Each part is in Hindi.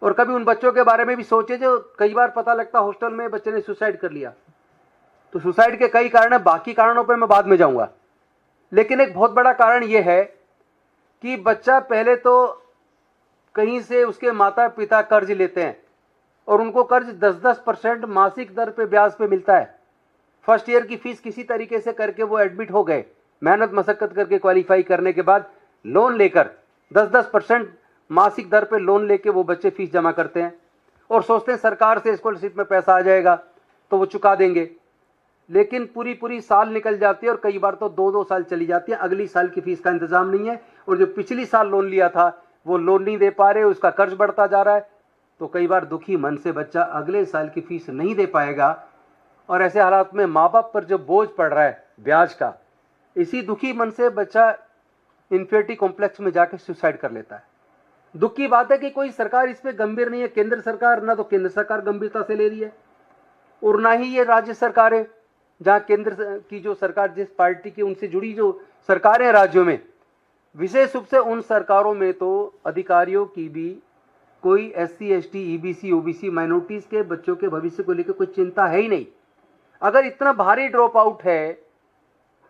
और कभी उन बच्चों के बारे में भी सोचे जो कई बार पता लगता हॉस्टल में बच्चे ने सुसाइड कर लिया। तो सुसाइड के कई कारण है, बाकी कारणों पर मैं बाद में जाऊंगा, लेकिन एक बहुत बड़ा कारण यह है कि बच्चा पहले तो कहीं से उसके माता पिता कर्ज लेते हैं और उनको कर्ज 10-10% मासिक दर पे ब्याज पे मिलता है। फर्स्ट ईयर की फीस किसी तरीके से करके वो एडमिट हो गए, मेहनत मशक्कत करके क्वालिफाई करने के बाद लोन लेकर 10-10% मासिक दर पे लोन लेके वो बच्चे फीस जमा करते हैं और सोचते हैं सरकार से स्कॉलरशिप में पैसा आ जाएगा तो वो चुका देंगे। लेकिन पूरी साल निकल जाती है और कई बार तो 2-2 साल चली जाती है, अगली साल की फीस का इंतजाम नहीं है और जो पिछली साल लोन लिया था वो लोन नहीं दे पा रहे, उसका कर्ज बढ़ता जा रहा है। तो कई बार दुखी मन से बच्चा अगले साल की फीस नहीं दे पाएगा और ऐसे हालात में माँ बाप पर जो बोझ पड़ रहा है ब्याज का, इसी दुखी मन से बच्चा इन्फिनिटी कॉम्प्लेक्स में जाकर सुसाइड कर लेता है। दुख की बात है कि कोई सरकार इस पे गंभीर नहीं है। केंद्र सरकार, ना तो केंद्र सरकार गंभीरता से ले रही है और ना ही ये राज्य सरकार है, जहां केंद्र की जो सरकार जिस पार्टी की उनसे जुड़ी जो सरकारें राज्यों में, विशेष रूप से उन सरकारों में तो अधिकारियों की भी कोई SC ST EBC OBC minorities के बच्चों के भविष्य को लेकर कोई चिंता है ही नहीं। अगर इतना भारी ड्रॉप आउट है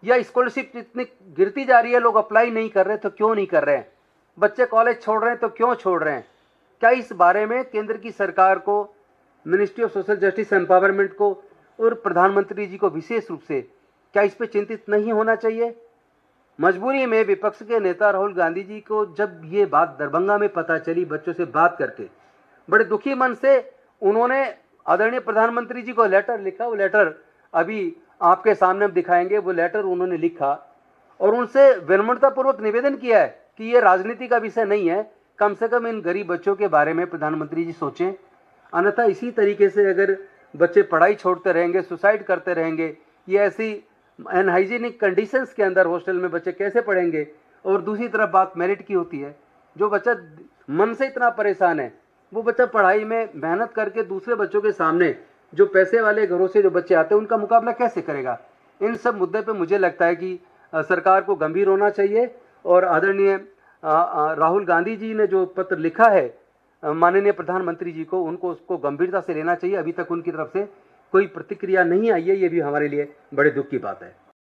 या स्कॉलरशिप इतनी गिरती जा रही है, लोग अप्लाई नहीं कर रहे तो क्यों नहीं कर रहे हैं, बच्चे कॉलेज छोड़ रहे हैं तो क्यों छोड़ रहे हैं? क्या इस बारे में केंद्र की सरकार को, ministry of social justice empowerment को और प्रधानमंत्री जी को विशेष रूप से क्या इस पर चिंतित नहीं होना चाहिए? मजबूरी में विपक्ष के नेता राहुल गांधी जी को जब ये बात दरभंगा में पता चली, बच्चों से बात करके बड़े दुखी मन से उन्होंने आदरणीय प्रधानमंत्री जी को लेटर लिखा। वो लेटर अभी आपके सामने हम दिखाएंगे। वो लेटर उन्होंने लिखा और उनसे विनम्रतापूर्वक निवेदन किया है कि ये राजनीति का विषय नहीं है, कम से कम इन गरीब बच्चों के बारे में प्रधानमंत्री जी सोचें। अन्यथा इसी तरीके से अगर बच्चे पढ़ाई छोड़ते रहेंगे, सुसाइड करते रहेंगे, ये ऐसी अनहाइजीनिक कंडीशंस के अंदर हॉस्टल में बच्चे कैसे पढ़ेंगे? और दूसरी तरफ बात मेरिट की होती है। जो बच्चा मन से इतना परेशान है, वो बच्चा पढ़ाई में मेहनत करके दूसरे बच्चों के सामने, जो पैसे वाले घरों से जो बच्चे आते हैं, उनका मुकाबला कैसे करेगा? इन सब मुद्दे पे मुझे लगता है कि सरकार को गंभीर होना चाहिए और आदरणीय राहुल गांधी जी ने जो पत्र लिखा है माननीय प्रधानमंत्री जी को, उनको उसको गंभीरता से लेना चाहिए। अभी तक उनकी तरफ से कोई प्रतिक्रिया नहीं आई है, ये भी हमारे लिए बड़े दुख की बात है।